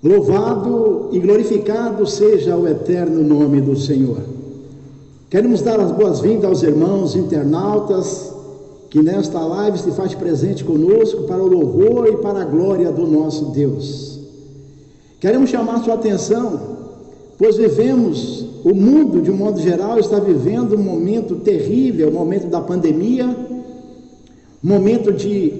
Louvado e glorificado seja o eterno nome do Senhor. Queremos dar as boas-vindas aos irmãos internautas que nesta live se faz presente conosco para o louvor e para a glória do nosso Deus. Queremos chamar sua atenção, pois o mundo de um modo geral está vivendo um momento terrível, o momento da pandemia, um momento de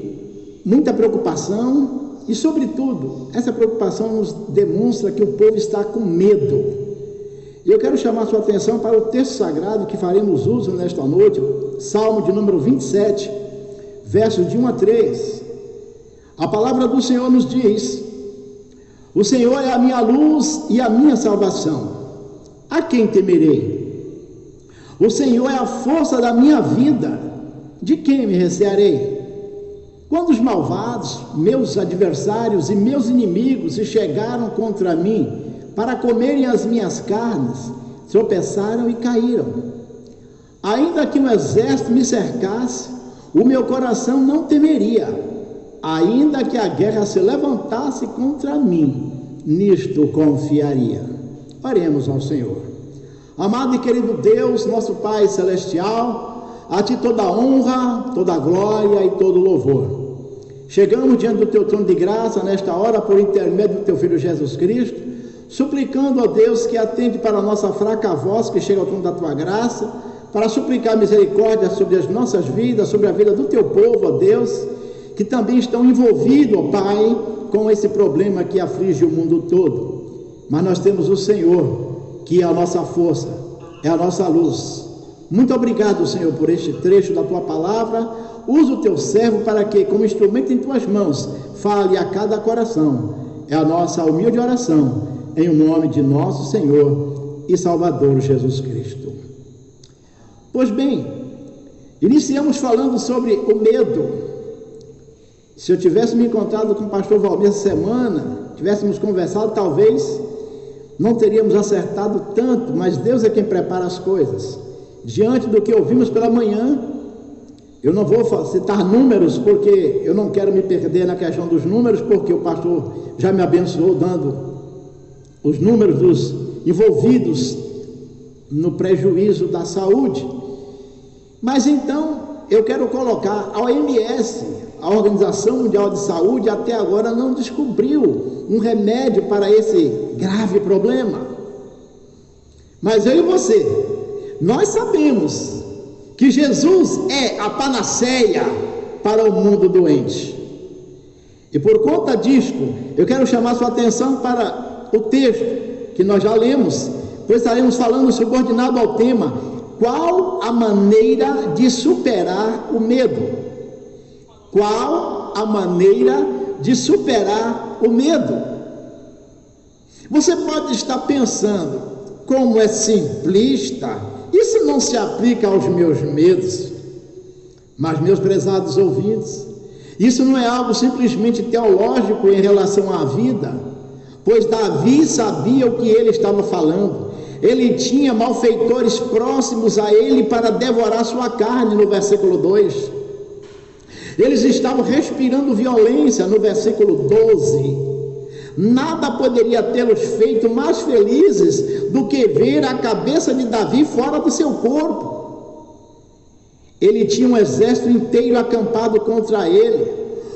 muita preocupação. E, sobretudo, essa preocupação nos demonstra que o povo está com medo. E eu quero chamar a sua atenção para o texto sagrado que faremos uso nesta noite, Salmo de número 27, versos de 1 a 3. A palavra do Senhor nos diz: o Senhor é a minha luz e a minha salvação. A quem temerei? O Senhor é a força da minha vida. De quem me recearei? Quando os malvados, meus adversários e meus inimigos se chegaram contra mim para comerem as minhas carnes, tropeçaram e caíram. Ainda que um exército me cercasse, o meu coração não temeria. Ainda que a guerra se levantasse contra mim, nisto confiaria. Oremos ao Senhor. Amado e querido Deus, nosso Pai Celestial, a Ti toda a honra, toda a glória e todo o louvor. Chegamos diante do Teu trono de graça nesta hora por intermédio do Teu Filho Jesus Cristo, suplicando, ó Deus, que atende para a nossa fraca voz que chega ao trono da Tua graça, para suplicar misericórdia sobre as nossas vidas, sobre a vida do Teu povo, ó Deus, que também estão envolvidos, ó Pai, com esse problema que aflige o mundo todo. Mas nós temos o Senhor, que é a nossa força, é a nossa luz. Muito obrigado, Senhor, por este trecho da Tua palavra. Usa o Teu servo para que, como instrumento em Tuas mãos, fale a cada coração. É a nossa humilde oração, em nome de nosso Senhor e Salvador Jesus Cristo. Pois bem, iniciamos falando sobre o medo. Se eu tivesse me encontrado com o pastor Valmir essa semana, tivéssemos conversado, talvez não teríamos acertado tanto, mas Deus é quem prepara as coisas. Diante do que ouvimos pela manhã, eu não vou citar números, porque eu não quero me perder na questão dos números, porque o pastor já me abençoou dando os números dos envolvidos no prejuízo da saúde. Mas então, eu quero colocar a OMS, a Organização Mundial de Saúde, até agora não descobriu um remédio para esse grave problema. Mas eu e você, nós sabemos que Jesus é a panaceia para o mundo doente. E por conta disto, eu quero chamar sua atenção para o texto que nós já lemos, pois estaremos falando subordinado ao tema: qual a maneira de superar o medo? Qual a maneira de superar o medo? Você pode estar pensando, como é simplista, isso não se aplica aos meus medos. Mas, meus prezados ouvintes, isso não é algo simplesmente teológico em relação à vida, pois Davi sabia o que ele estava falando. Ele tinha malfeitores próximos a ele para devorar sua carne, no versículo 2. Eles estavam respirando violência, no versículo 12. Nada poderia tê-los feito mais felizes do que ver a cabeça de Davi fora do seu corpo. Ele tinha um exército inteiro acampado contra ele.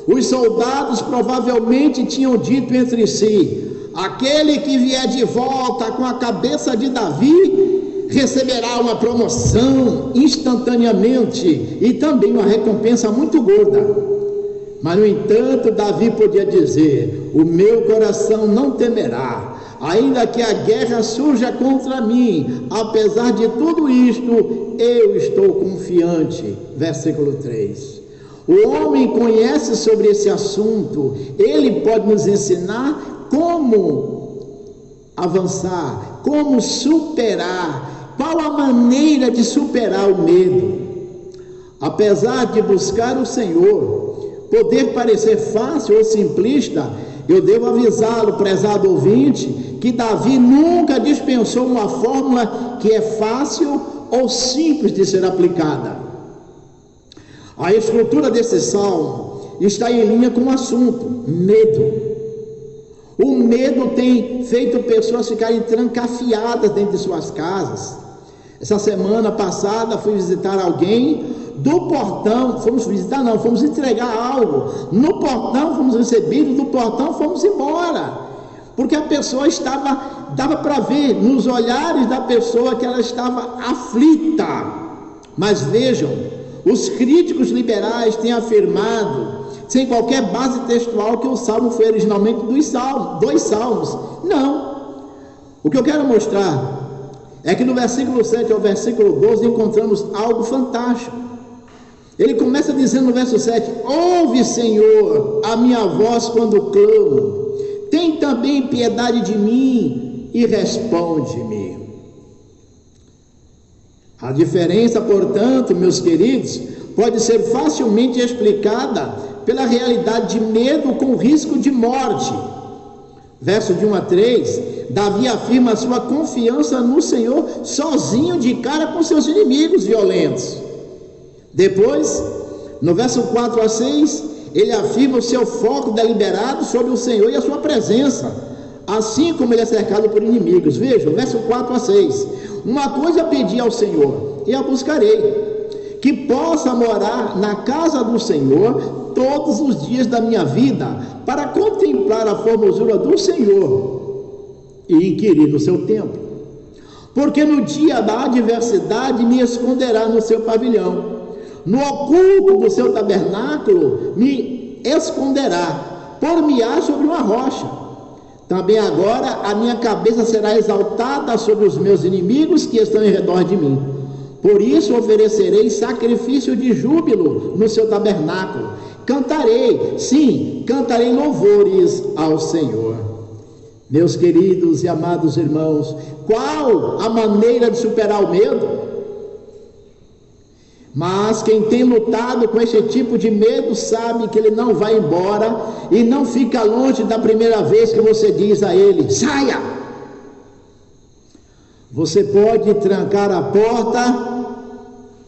Os soldados provavelmente tinham dito entre si: aquele que vier de volta com a cabeça de Davi receberá uma promoção instantaneamente e também uma recompensa muito gorda. Mas, no entanto, Davi podia dizer: o meu coração não temerá, ainda que a guerra surja contra mim, apesar de tudo isto, eu estou confiante. Versículo 3. O homem conhece sobre esse assunto, ele pode nos ensinar como avançar, como superar, qual a maneira de superar o medo. Apesar de buscar o Senhor poder parecer fácil ou simplista, eu devo avisá-lo, prezado ouvinte, que Davi nunca dispensou uma fórmula que é fácil ou simples de ser aplicada. A estrutura desse salmo está em linha com o assunto, medo. O medo tem feito pessoas ficarem trancafiadas dentro de suas casas. Essa semana passada fui visitar alguém, do portão, fomos entregar algo, no portão fomos recebidos, do portão fomos embora, porque a pessoa dava para ver nos olhares da pessoa que ela estava aflita. Mas vejam, os críticos liberais têm afirmado, sem qualquer base textual, que o salmo foi originalmente dois salmos. Não. O que eu quero mostrar é que no versículo 7 ao versículo 12 encontramos algo fantástico. Ele começa dizendo no verso 7: ouve, Senhor, a minha voz quando clamo, tem também piedade de mim e responde-me. A diferença, portanto, meus queridos, pode ser facilmente explicada pela realidade de medo com risco de morte. Verso de 1 a 3, Davi afirma a sua confiança no Senhor, sozinho de cara com seus inimigos violentos. Depois, no verso 4 a 6, ele afirma o seu foco deliberado sobre o Senhor e a sua presença, assim como ele é cercado por inimigos. Vejam, verso 4 a 6, uma coisa pedi ao Senhor, e a buscarei, que possa morar na casa do Senhor todos os dias da minha vida, para contemplar a formosura do Senhor e inquirir no seu templo, porque no dia da adversidade me esconderá no seu pavilhão, no oculto do seu tabernáculo me esconderá, por-me-á sobre uma rocha. Também agora a minha cabeça será exaltada sobre os meus inimigos que estão em redor de mim. Por isso oferecerei sacrifício de júbilo no seu tabernáculo. Cantarei, sim, cantarei louvores ao Senhor. Meus queridos e amados irmãos, qual a maneira de superar o medo? Mas quem tem lutado com esse tipo de medo sabe que ele não vai embora e não fica longe da primeira vez que você diz a ele: saia! Você pode trancar a porta,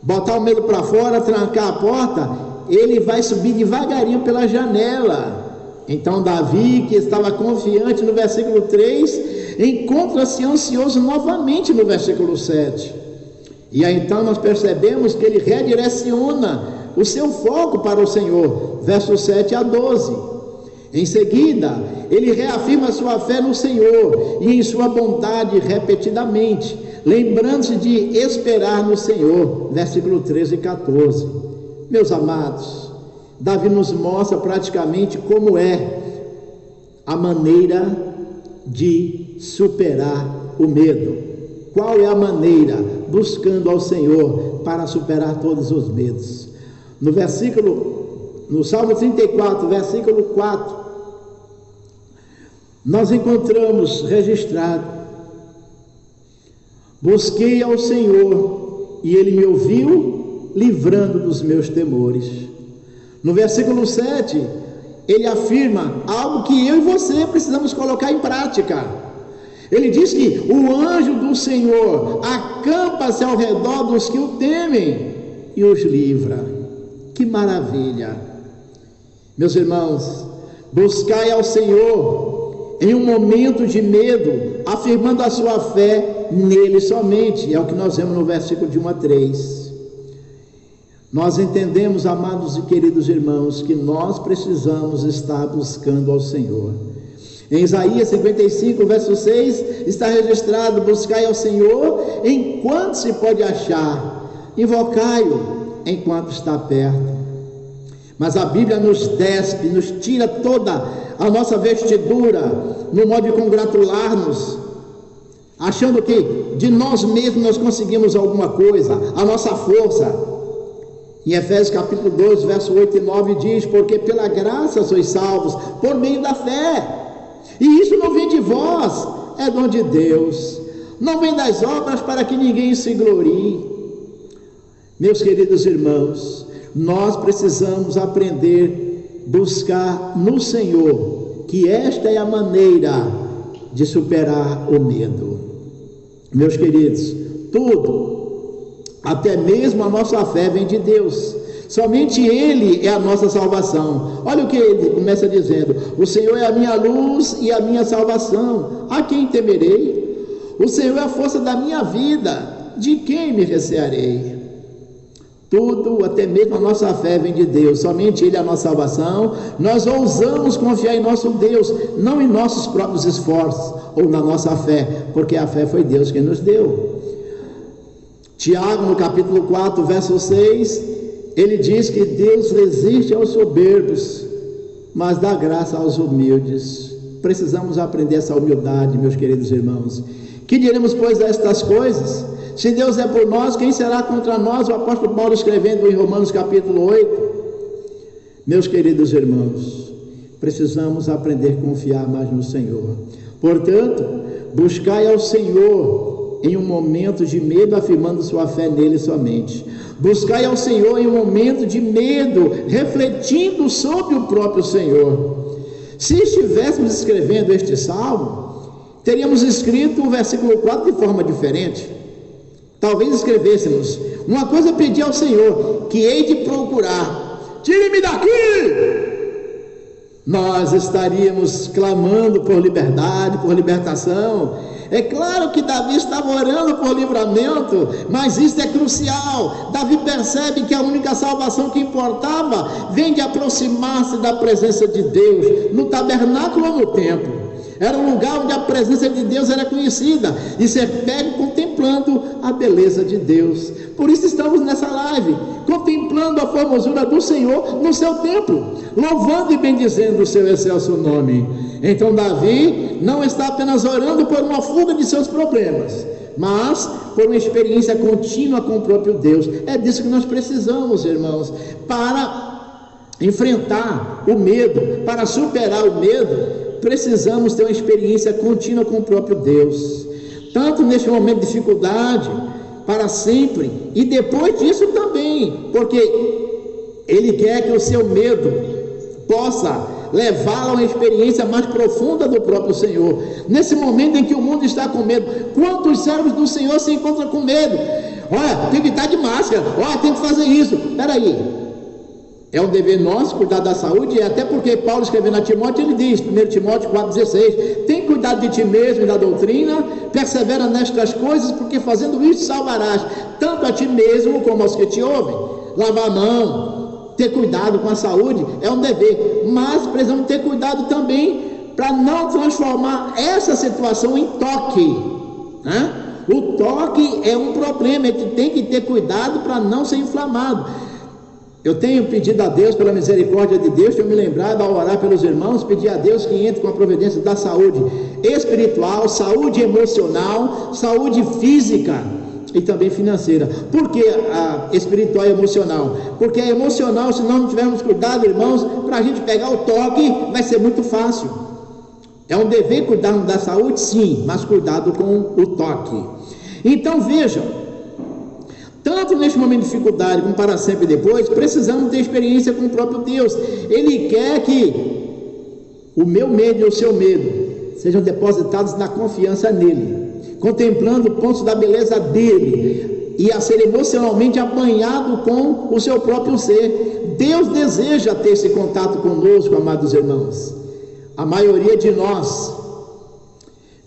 botar o medo para fora, trancar a porta, ele vai subir devagarinho pela janela. Então Davi, que estava confiante no versículo 3, encontra-se ansioso novamente no versículo 7. E aí então nós percebemos que ele redireciona o seu foco para o Senhor, versos 7 a 12. Em seguida, ele reafirma sua fé no Senhor e em sua bondade repetidamente, lembrando-se de esperar no Senhor, versículo 13 e 14. Meus amados, Davi nos mostra praticamente como é a maneira de superar o medo. Qual é a maneira? Buscando ao Senhor para superar todos os medos. No Salmo 34, versículo 4, nós encontramos registrado: busquei ao Senhor e Ele me ouviu, livrando dos meus temores. No versículo 7, ele afirma algo que eu e você precisamos colocar em prática. Ele diz que o anjo do Senhor acampa-se ao redor dos que o temem e os livra. Que maravilha! Meus irmãos, buscai ao Senhor em um momento de medo, afirmando a sua fé nele somente. É o que nós vemos no versículo de 1 a 3. Nós entendemos, amados e queridos irmãos, que nós precisamos estar buscando ao Senhor. Em Isaías 55, verso 6, está registrado: buscai ao Senhor enquanto se pode achar, invocai-o enquanto está perto. Mas a Bíblia nos despe, nos tira toda a nossa vestidura, no modo de congratular-nos, achando que de nós mesmos nós conseguimos alguma coisa, a nossa força. Em Efésios capítulo 2, verso 8 e 9 diz: porque pela graça sois salvos, por meio da fé. E isso não vem de vós, é dom de Deus, não vem das obras para que ninguém se glorie. Meus queridos irmãos, nós precisamos aprender a buscar no Senhor, que esta é a maneira de superar o medo. Meus queridos, tudo, até mesmo a nossa fé, vem de Deus. Somente Ele é a nossa salvação. Olha o que ele começa dizendo: o Senhor é a minha luz e a minha salvação, a quem temerei? O Senhor é a força da minha vida, de quem me recearei? Tudo, até mesmo a nossa fé, vem de Deus. Somente Ele é a nossa salvação. Nós ousamos confiar em nosso Deus, não em nossos próprios esforços ou na nossa fé, porque a fé foi Deus quem nos deu. Tiago, no capítulo 4, verso 6, ele diz que Deus resiste aos soberbos, mas dá graça aos humildes. Precisamos aprender essa humildade, meus queridos irmãos. Que diremos, pois, a estas coisas? Se Deus é por nós, quem será contra nós? O apóstolo Paulo, escrevendo em Romanos capítulo 8. Meus queridos irmãos, precisamos aprender a confiar mais no Senhor. Portanto, buscai ao Senhor em um momento de medo, afirmando sua fé nele somente. Buscai ao Senhor em um momento de medo, refletindo sobre o próprio Senhor. Se estivéssemos escrevendo este salmo, teríamos escrito o versículo 4 de forma diferente. Talvez escrevêssemos: uma coisa pedi ao Senhor, que hei de procurar, tire-me daqui. Nós estaríamos clamando por liberdade, por libertação. É claro que Davi estava orando por livramento, mas isso é crucial. Davi percebe que a única salvação que importava vem de aproximar-se da presença de Deus, no tabernáculo ou no templo. Era um lugar onde a presença de Deus era conhecida, e ser pego contemplando a beleza de Deus. Por isso estamos nessa live, contemplando a formosura do Senhor no seu templo, louvando e bendizendo o seu excelso nome. Então Davi não está apenas orando por uma fuga de seus problemas, mas por uma experiência contínua com o próprio Deus. É disso que nós precisamos, irmãos, para enfrentar o medo, para superar o medo. Precisamos ter uma experiência contínua com o próprio Deus, tanto neste momento de dificuldade, para sempre, e depois disso também, porque Ele quer que o seu medo possa levá-lo a uma experiência mais profunda do próprio Senhor. Nesse momento em que o mundo está com medo, quantos servos do Senhor se encontram com medo? Olha, tem que estar de máscara, olha, tem que fazer isso. Espera aí, é um dever nosso cuidar da saúde, e até porque Paulo, escrevendo a Timóteo, ele diz, 1 Timóteo 4,16: tem cuidado de ti mesmo e da doutrina, persevera nestas coisas, porque fazendo isso salvarás tanto a ti mesmo como aos que te ouvem. Lavar a mão, ter cuidado com a saúde é um dever, mas precisamos ter cuidado também para não transformar essa situação em toque, né? O toque é um problema, a gente tem que ter cuidado para não ser inflamado. Eu tenho pedido a Deus, pela misericórdia de Deus, tenho me lembrado ao orar pelos irmãos, pedir a Deus que entre com a providência da saúde espiritual, saúde emocional, saúde física e também financeira. Por que a espiritual e emocional? Porque a emocional, se nós não tivermos cuidado, irmãos, para a gente pegar o toque, vai ser muito fácil. É um dever cuidarmos da saúde, sim, mas cuidado com o toque. Então vejam, tanto neste momento de dificuldade como para sempre depois, precisamos ter experiência com o próprio Deus. Ele quer que o meu medo e o seu medo sejam depositados na confiança nele, contemplando pontos da beleza dele, e a ser emocionalmente apanhado com o seu próprio ser. Deus deseja ter esse contato conosco, amados irmãos. A maioria de nós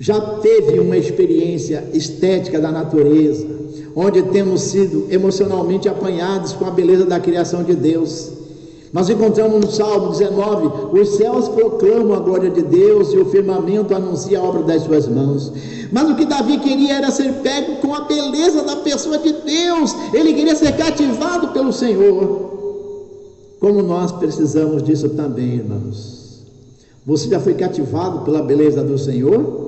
já teve uma experiência estética da natureza, onde temos sido emocionalmente apanhados com a beleza da criação de Deus. Nós encontramos no Salmo 19: os céus proclamam a glória de Deus, e o firmamento anuncia a obra das suas mãos. Mas o que Davi queria era ser pego com a beleza da pessoa de Deus. Ele queria ser cativado pelo Senhor. Como nós precisamos disso também, irmãos. Você já foi cativado pela beleza do Senhor?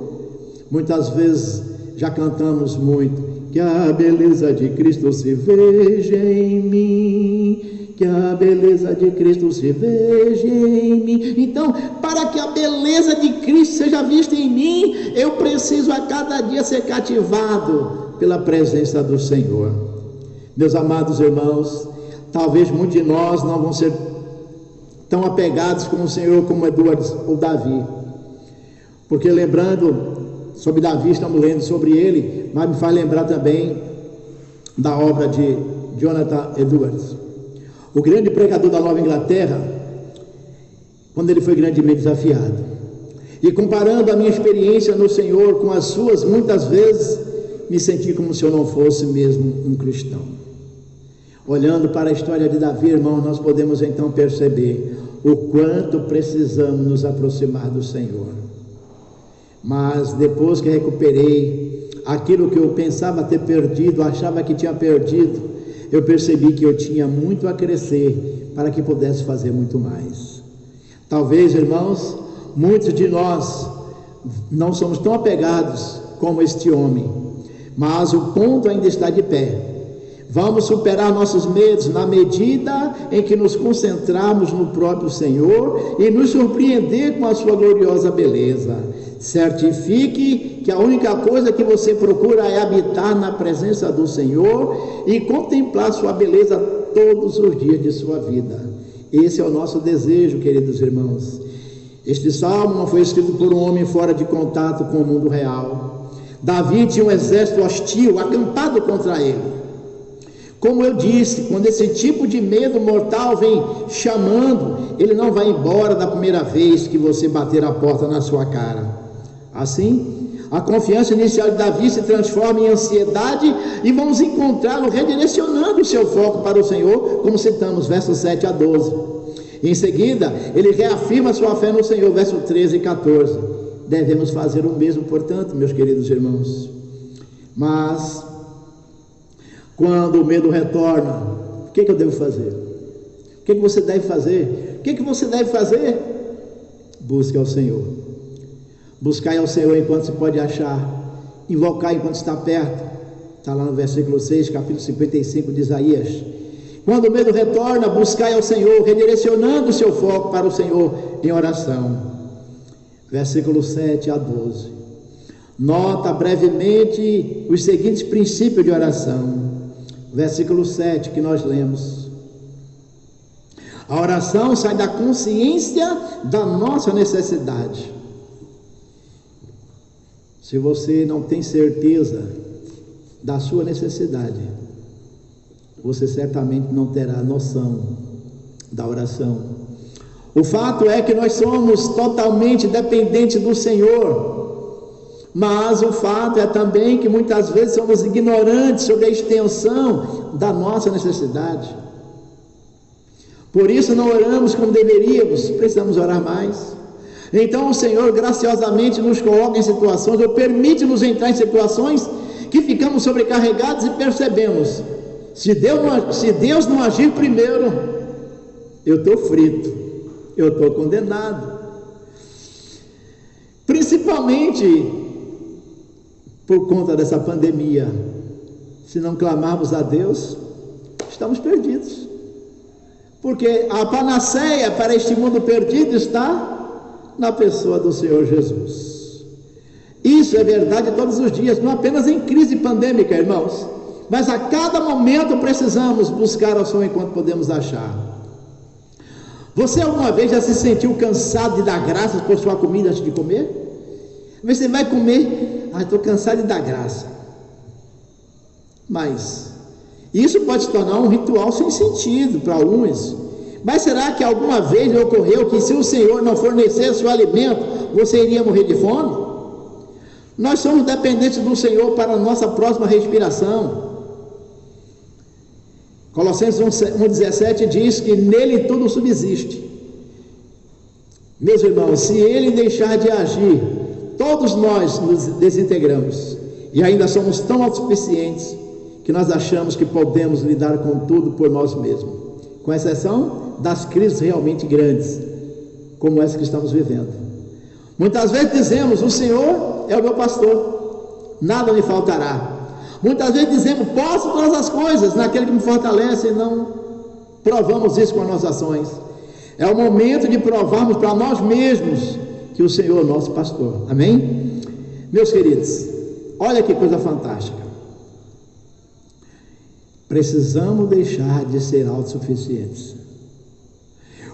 Muitas vezes já cantamos muito: que a beleza de Cristo se veja em mim, que a beleza de Cristo se veja em mim. Então, para que a beleza de Cristo seja vista em mim, eu preciso a cada dia ser cativado pela presença do Senhor. Meus amados irmãos, talvez muitos de nós não vão ser tão apegados com o Senhor como Eduardo ou Davi, porque lembrando sobre Davi, estamos lendo sobre ele, mas me faz lembrar também da obra de Jonathan Edwards. o grande pregador da Nova Inglaterra, quando ele foi grandemente desafiado, e comparando a minha experiência no Senhor com as suas, muitas vezes me senti como se eu não fosse mesmo um cristão. Olhando para a história de Davi, irmão, nós podemos então perceber o quanto precisamos nos aproximar do Senhor. Mas depois que recuperei aquilo que eu pensava ter perdido, achava que tinha perdido, eu percebi que eu tinha muito a crescer para que pudesse fazer muito mais. Talvez, irmãos, muitos de nós não somos tão apegados como este homem, mas o ponto ainda está de pé. Vamos superar nossos medos na medida em que nos concentrarmos no próprio Senhor e nos surpreender com a sua gloriosa beleza. Certifique que a única coisa que você procura é habitar na presença do Senhor e contemplar sua beleza todos os dias de sua vida. Esse é o nosso desejo, queridos irmãos. Este salmo não foi escrito por um homem fora de contato com o mundo real. Davi tinha um exército hostil acampado contra ele. Como eu disse, quando esse tipo de medo mortal vem chamando, ele não vai embora da primeira vez que você bater a porta na sua cara. Assim, a confiança inicial de Davi se transforma em ansiedade e vamos encontrá-lo redirecionando o seu foco para o Senhor, como citamos, versos 7 a 12. Em seguida, ele reafirma sua fé no Senhor, versos 13 e 14. Devemos fazer o mesmo, portanto, meus queridos irmãos. Mas quando o medo retorna, o que eu devo fazer? O que você deve fazer? O que você deve fazer? Busque ao Senhor. Buscai ao Senhor enquanto se pode achar. Invocar enquanto está perto. Está lá no versículo 6, capítulo 55 de Isaías. Quando o medo retorna, buscai ao Senhor, redirecionando o seu foco para o Senhor em oração. Versículo 7 a 12. Nota brevemente os seguintes princípios de oração. Versículo 7 que nós lemos. A oração sai da consciência da nossa necessidade. Se você não tem certeza da sua necessidade, você certamente não terá noção da oração. O fato é que nós somos totalmente dependentes do Senhor, mas o fato é também que muitas vezes somos ignorantes sobre a extensão da nossa necessidade. Por isso não oramos como deveríamos, precisamos orar mais. Então o Senhor graciosamente nos coloca em situações, ou permite-nos entrar em situações que ficamos sobrecarregados e percebemos, se Deus não agir primeiro, eu estou frito, eu estou condenado. Principalmente por conta dessa pandemia, se não clamarmos a Deus, estamos perdidos, porque a panaceia para este mundo perdido está na pessoa do Senhor Jesus. Isso é verdade todos os dias, não apenas em crise pandêmica, irmãos, mas a cada momento precisamos buscar ao Senhor enquanto podemos achar. Você alguma vez já se sentiu cansado de dar graças por sua comida antes de comer? Você vai comer, estou cansado de dar graça. Mas isso pode se tornar um ritual sem sentido para uns. Mas será que alguma vez lhe ocorreu que se o Senhor não fornecesse o alimento, você iria morrer de fome? Nós somos dependentes do Senhor para a nossa próxima respiração. Colossenses 1,17 diz que nele tudo subsiste. Meus irmãos, se ele deixar de agir, todos nós nos desintegramos e ainda somos tão autossuficientes que nós achamos que podemos lidar com tudo por nós mesmos, com exceção das crises realmente grandes, como essa que estamos vivendo. Muitas vezes dizemos, o Senhor é o meu pastor, nada me faltará. Muitas vezes dizemos, posso todas as coisas naquele que me fortalece, e não provamos isso com as nossas ações. É o momento de provarmos para nós mesmos que o Senhor é o nosso pastor. Amém? Meus queridos, olha que coisa fantástica. Precisamos deixar de ser autossuficientes.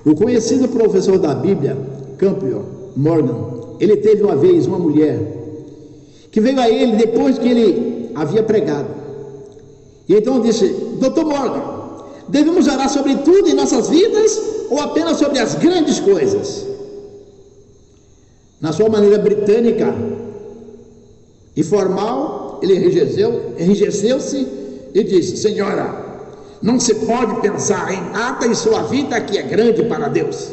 O conhecido professor da Bíblia, Campbell Morgan, ele teve uma vez uma mulher que veio a ele depois que ele havia pregado, e então disse: Dr. Morgan, Devemos orar sobre tudo em nossas vidas ou apenas sobre as grandes coisas? Na sua maneira britânica e formal, ele enrijeceu-se e disse: Senhora, não se pode pensar em nada em sua vida que é grande para Deus.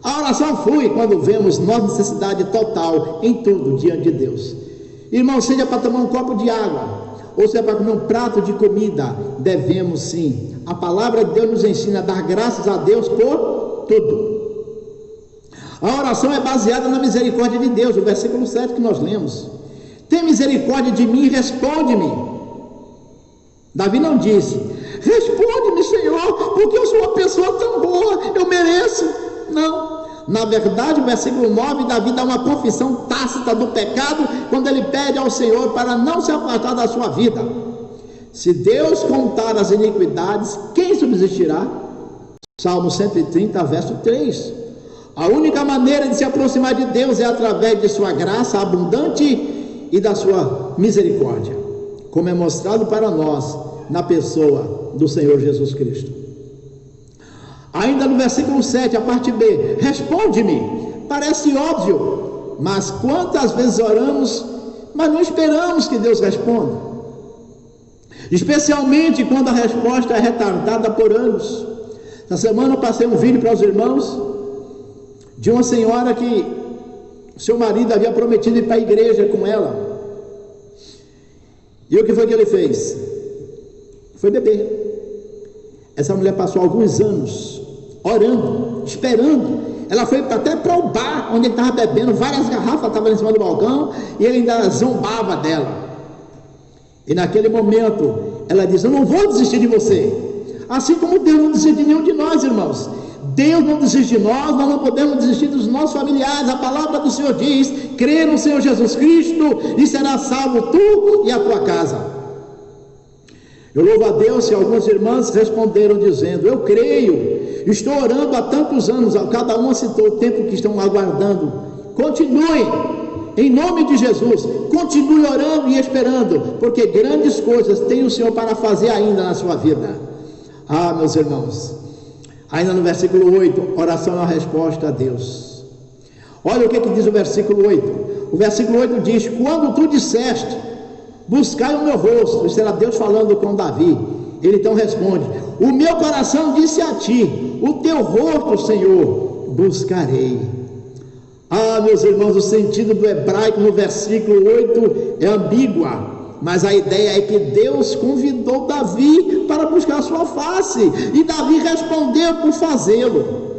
A oração flui quando vemos nossa necessidade total em tudo diante de Deus. Irmão, seja para tomar um copo de água, ou seja para comer um prato de comida, devemos sim. A palavra de Deus nos ensina a dar graças a Deus por tudo. A oração é baseada na misericórdia de Deus, o versículo 7 que nós lemos. Tem misericórdia de mim e responde-me. Davi não disse: responde-me, Senhor, porque eu sou uma pessoa tão boa, eu mereço. Não. Na verdade, o versículo 9, Davi dá uma confissão tácita do pecado, quando ele pede ao Senhor para não se afastar da sua vida. Se Deus contar as iniquidades, quem subsistirá? Salmo 130, verso 3. A única maneira de se aproximar de Deus é através de sua graça abundante e da sua misericórdia, como é mostrado para nós na pessoa do Senhor Jesus Cristo. Ainda no versículo 7, a parte B, responde-me. Parece óbvio, mas quantas vezes oramos, mas não esperamos que Deus responda, especialmente quando a resposta é retardada por anos. Essa semana eu passei um vídeo para os irmãos de uma senhora que seu marido havia prometido ir para a igreja com ela. E o que foi que ele fez? Foi beber. Essa mulher passou alguns anos orando, esperando. Ela foi até para o bar onde ele estava bebendo, várias garrafas estavam em cima do balcão, e ele ainda zombava dela. E naquele momento ela disse: eu não vou desistir de você. Assim como Deus não desiste de nenhum de nós, irmãos. Deus não desiste de nós não podemos desistir dos nossos familiares. A palavra do Senhor diz: crê no Senhor Jesus Cristo e será salvo tu e a tua casa. Eu louvo a Deus que algumas irmãs responderam dizendo: eu creio, estou orando há tantos anos. Cada uma citou o tempo que estão aguardando. Continue, em nome de Jesus, continue orando e esperando, porque grandes coisas tem o Senhor para fazer ainda na sua vida. Ah, meus irmãos, ainda no versículo 8, oração é uma resposta a Deus. Olha o que diz o versículo 8. O versículo 8 diz: quando tu disseste, buscai o meu rosto, isso era Deus falando com Davi, ele então responde: o meu coração disse a ti, o teu rosto, Senhor, buscarei. Ah, meus irmãos, o sentido do hebraico no versículo 8 é ambígua, mas a ideia é que Deus convidou Davi para buscar a sua face, e Davi respondeu por fazê-lo.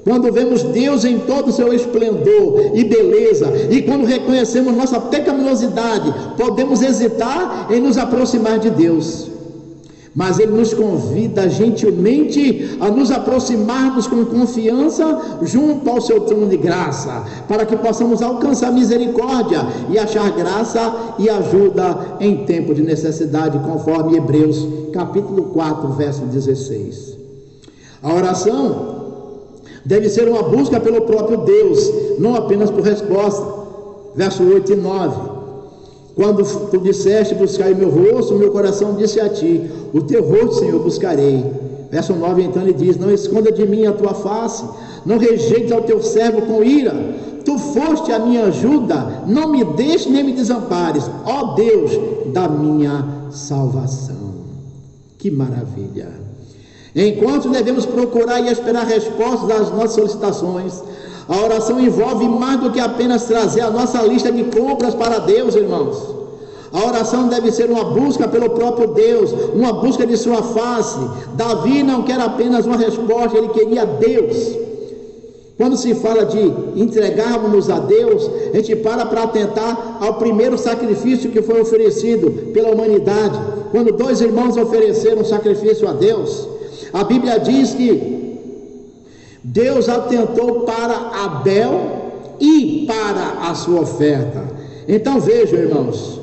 Quando vemos Deus em todo o seu esplendor e beleza, e quando reconhecemos nossa pecaminosidade, podemos hesitar em nos aproximar de Deus. Mas Ele nos convida gentilmente a nos aproximarmos com confiança junto ao seu trono de graça, para que possamos alcançar misericórdia e achar graça e ajuda em tempo de necessidade, conforme Hebreus capítulo 4, verso 16. A oração deve ser uma busca pelo próprio Deus, não apenas por resposta. Verso 8 e 9: quando tu disseste, buscai o meu rosto, o meu coração disse a ti, o teu rosto, Senhor, buscarei. Verso 9, então ele diz: não esconda de mim a tua face, não rejeites ao teu servo com ira, tu foste a minha ajuda, não me deixes nem me desampares, ó Deus da minha salvação. Que maravilha! Enquanto devemos procurar e esperar respostas às nossas solicitações, a oração envolve mais do que apenas trazer a nossa lista de compras para Deus, irmãos. A oração deve ser uma busca pelo próprio Deus, uma busca de sua face. Davi não quer apenas uma resposta, ele queria Deus. Quando se fala de entregarmos-nos a Deus, a gente para atentar ao primeiro sacrifício que foi oferecido pela humanidade, quando dois irmãos ofereceram sacrifício a Deus. A Bíblia diz que Deus atentou para Abel e para a sua oferta. Então vejam, irmãos,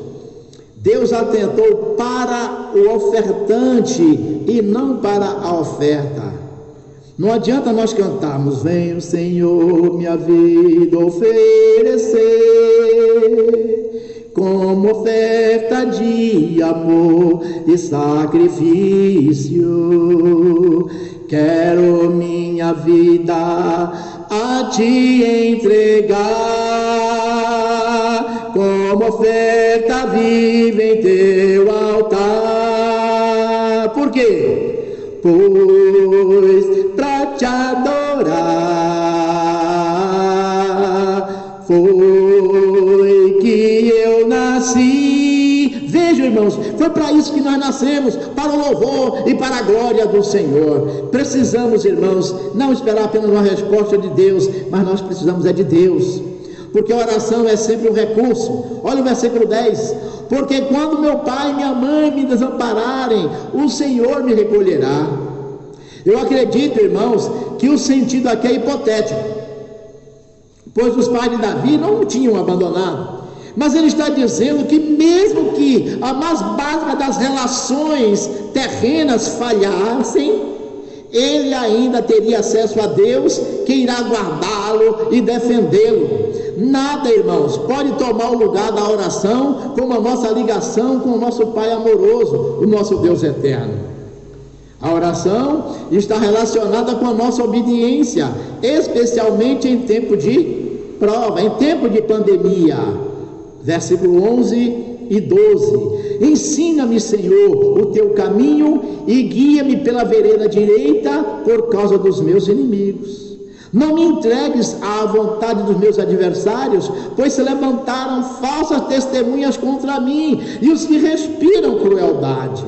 Deus atentou para o ofertante e não para a oferta. Não adianta nós cantarmos: venho, Senhor, minha vida oferecer, como oferta de amor e sacrifício. Quero minha vida a te entregar, como oferta viva em teu altar. Por quê? Pois pra te adorar foi que eu nasci. Vejam, irmãos, foi para isso que nós nascemos, para o louvor e para a glória do Senhor. Precisamos, irmãos, não esperar apenas uma resposta de Deus, mas nós precisamos de Deus, porque a oração é sempre um recurso. Olha o versículo 10: porque quando meu pai e minha mãe me desampararem, o Senhor me recolherá. Eu acredito, irmãos, que o sentido aqui é hipotético, pois os pais de Davi não o tinham abandonado, mas ele está dizendo que mesmo que a mais básica das relações terrenas falhassem, ele ainda teria acesso a Deus, que irá guardá-lo e defendê-lo. Nada, irmãos, pode tomar o lugar da oração como a nossa ligação com o nosso Pai amoroso, o nosso Deus eterno. A oração está relacionada com a nossa obediência, especialmente em tempo de prova, em tempo de pandemia. Versículo 11 e 12: ensina-me, Senhor, o teu caminho e guia-me pela vereda direita por causa dos meus inimigos. Não me entregues à vontade dos meus adversários, pois se levantaram falsas testemunhas contra mim, e os que respiram crueldade.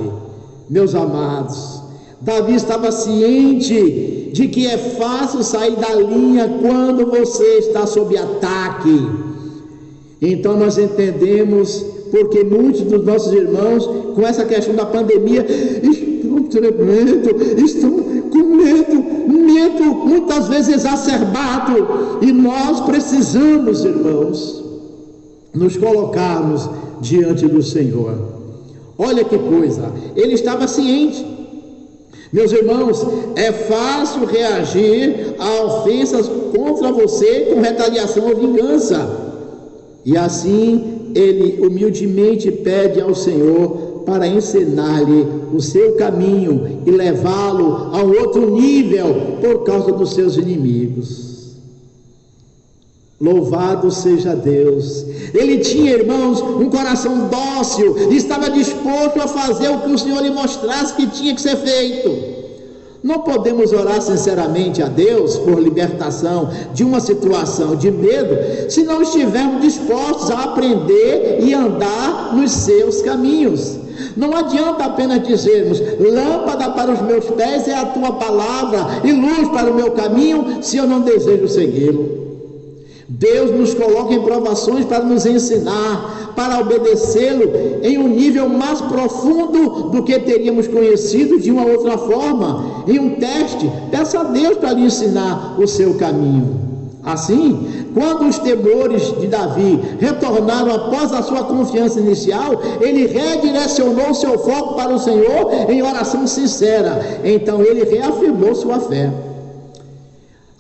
Meus amados, Davi estava ciente de que é fácil sair da linha quando você está sob ataque. Então nós entendemos porque muitos dos nossos irmãos, com essa questão da pandemia, estão tremendo, estão com medo muitas vezes exacerbado, e nós precisamos, irmãos, nos colocarmos diante do Senhor. Olha que coisa, ele estava ciente. Meus irmãos, é fácil reagir a ofensas contra você com retaliação ou vingança, e assim ele humildemente pede ao Senhor para ensinar-lhe o seu caminho e levá-lo a um outro nível por causa dos seus inimigos. Louvado seja Deus! Ele tinha, irmãos, um coração dócil, estava disposto a fazer o que o Senhor lhe mostrasse que tinha que ser feito. Não podemos orar sinceramente a Deus por libertação de uma situação de medo se não estivermos dispostos a aprender e andar nos seus caminhos. Não adianta apenas dizermos: lâmpada para os meus pés é a tua palavra e luz para o meu caminho, se eu não desejo segui-lo. Deus nos coloca em provações para nos ensinar, para obedecê-lo em um nível mais profundo do que teríamos conhecido de uma outra forma. Em um teste, peça a Deus para lhe ensinar o seu caminho. Assim, quando os temores de Davi retornaram após a sua confiança inicial, ele redirecionou seu foco para o Senhor em oração sincera. Então ele reafirmou sua fé.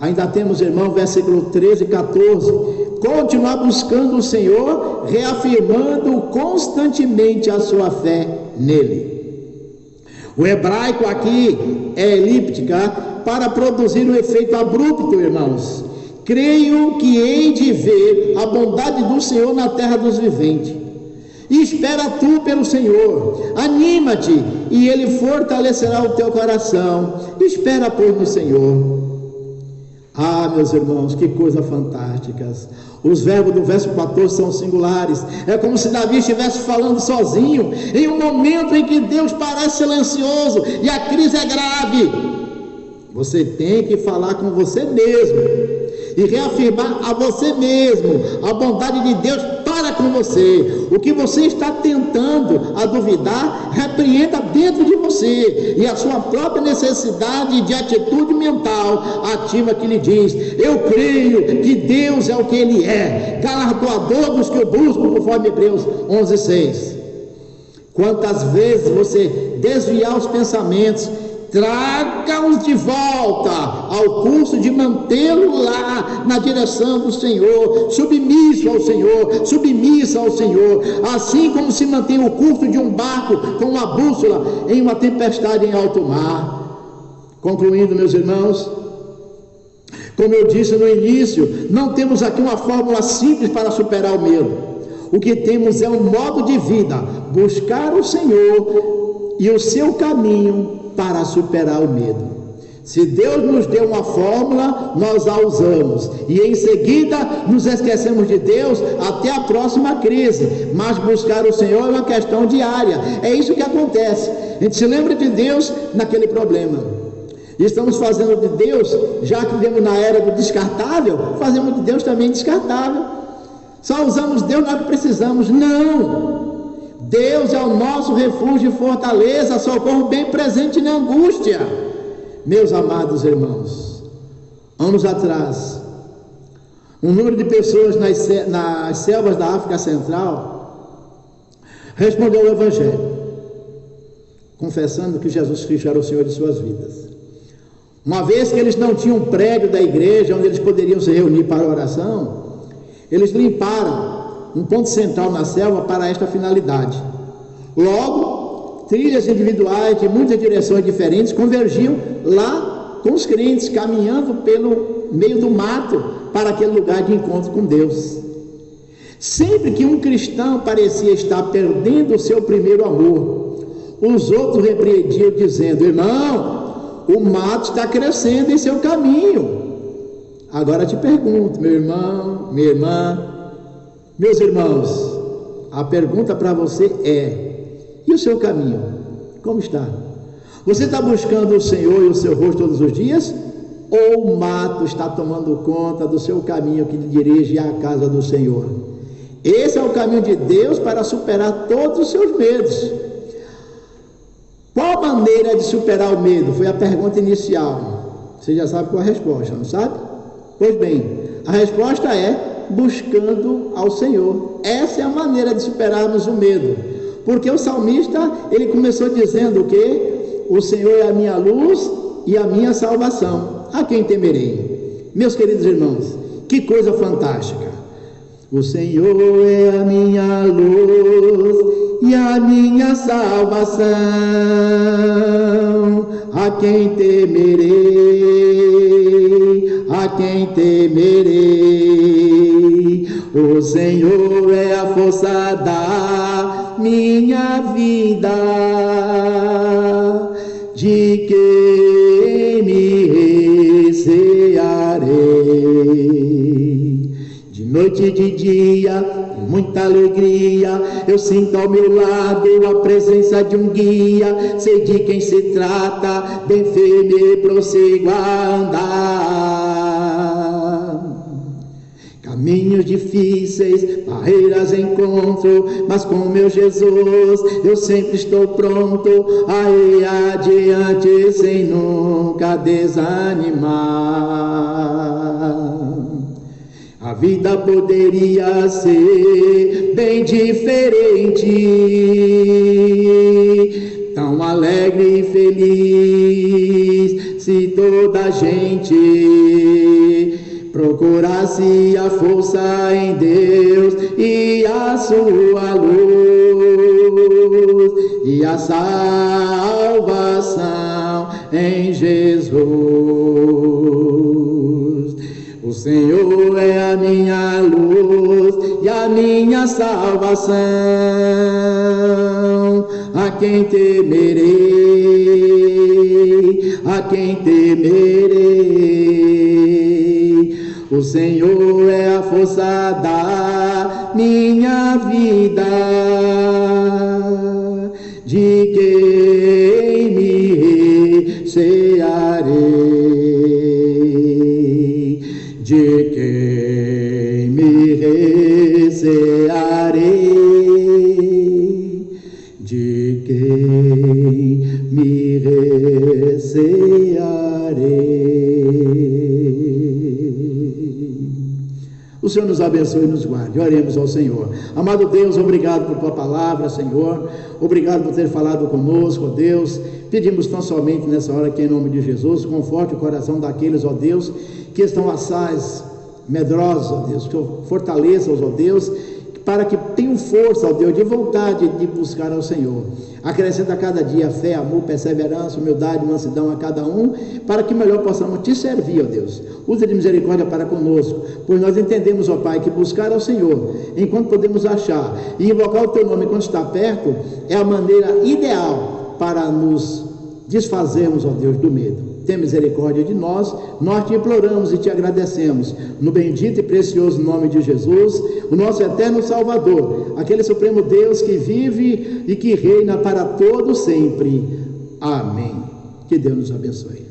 Ainda temos, irmão, versículo 13 e 14: continuar buscando o Senhor, reafirmando constantemente a sua fé nele. O hebraico aqui é elíptica para produzir um efeito abrupto, irmãos. Creio que hei de ver a bondade do Senhor na terra dos viventes. E espera tu pelo Senhor, anima-te e Ele fortalecerá o teu coração. Espera, pois, no Senhor. Ah, meus irmãos, que coisa fantástica. Os verbos do verso 14 são singulares. É como se Davi estivesse falando sozinho, em um momento em que Deus parece silencioso e a crise é grave. Você tem que falar com você mesmo e reafirmar a você mesmo a bondade de Deus para com você. O que você está tentando a duvidar, repreenda dentro de você, e a sua própria necessidade de atitude mental ativa que lhe diz: eu creio que Deus é o que Ele é, galardoador dos que o buscam, conforme Hebreus 11:6. Quantas vezes você desviar os pensamentos traga-os de volta ao curso de mantê-lo lá na direção do Senhor, submisso ao Senhor, submissa ao Senhor, assim como se mantém o curso de um barco com uma bússola em uma tempestade em alto mar. Concluindo, meus irmãos, como eu disse no início, não temos aqui uma fórmula simples para superar o medo. O que temos é um modo de vida, buscar o Senhor e o seu caminho para superar o medo. Se Deus nos deu uma fórmula, nós a usamos, e em seguida nos esquecemos de Deus até a próxima crise. Mas buscar o Senhor é uma questão diária. É isso que acontece. A gente se lembra de Deus naquele problema. Estamos fazendo de Deus, já que vivemos na era do descartável, fazemos de Deus também descartável. Só usamos Deus na hora que precisamos. Não! Deus é o nosso refúgio e fortaleza, socorro bem presente na angústia. Meus amados irmãos, anos atrás, um número de pessoas nas selvas da África Central respondeu ao Evangelho, confessando que Jesus Cristo era o Senhor de suas vidas. Uma vez que eles não tinham um prédio da igreja onde eles poderiam se reunir para a oração, eles limparam um ponto central na selva para esta finalidade. Logo, trilhas individuais de muitas direções diferentes convergiam lá com os crentes, caminhando pelo meio do mato para aquele lugar de encontro com Deus. Sempre que um cristão parecia estar perdendo o seu primeiro amor, os outros repreendiam dizendo: irmão, o mato está crescendo em seu caminho. Agora te pergunto, meu irmão, minha irmã, meus irmãos, a pergunta para você é: e o seu caminho? Como está? Você está buscando o Senhor e o seu rosto todos os dias? Ou o mato está tomando conta do seu caminho que lhe dirige à casa do Senhor? Esse é o caminho de Deus para superar todos os seus medos. Qual a maneira de superar o medo? Foi a pergunta inicial. Você já sabe qual é a resposta, não sabe? Pois bem, a resposta é buscando ao Senhor. Essa é a maneira de superarmos o medo. Porque o salmista, ele começou dizendo que o Senhor é a minha luz e a minha salvação. A quem temerei? Meus queridos irmãos, que coisa fantástica! O Senhor é a minha luz e a minha salvação, a quem temerei, a quem temerei. O Senhor é a força da minha vida, de quem me recearei. De noite e de dia, com muita alegria, eu sinto ao meu lado a presença de um guia. Sei de quem se trata, bem firme prossigo a andar. Caminhos difíceis, barreiras encontro, mas com meu Jesus eu sempre estou pronto a ir adiante sem nunca desanimar. A vida poderia ser bem diferente, tão alegre e feliz, se toda a gente procurasse a força em Deus e a sua luz e a salvação em Jesus. O Senhor é a minha luz e a minha salvação, a quem temerei, a quem temerei. O Senhor é a força da minha vida, de quem me recearei, de quem me recearei, de quem me recearei. O Senhor nos abençoe e nos guarde. Oremos ao Senhor. Amado Deus, obrigado por tua palavra, Senhor. Obrigado por ter falado conosco, ó Deus. Pedimos tão somente nessa hora que, em nome de Jesus, conforte o coração daqueles, ó Deus, que estão assaz, medrosos, ó Deus. Que fortaleça-os, ó Deus, para que tenham força, ó Deus, de vontade de buscar ao Senhor. Acrescenta a cada dia fé, amor, perseverança, humildade, mansidão a cada um, para que melhor possamos te servir, ó Deus. Usa de misericórdia para conosco, pois nós entendemos, ó Pai, que buscar ao Senhor, enquanto podemos achar, e invocar o teu nome enquanto está perto, é a maneira ideal para nos desfazermos, ó Deus, do medo. Tem misericórdia de nós te imploramos e te agradecemos, no bendito e precioso nome de Jesus, o nosso eterno Salvador, aquele supremo Deus que vive e que reina para todo sempre. Amém. Que Deus nos abençoe.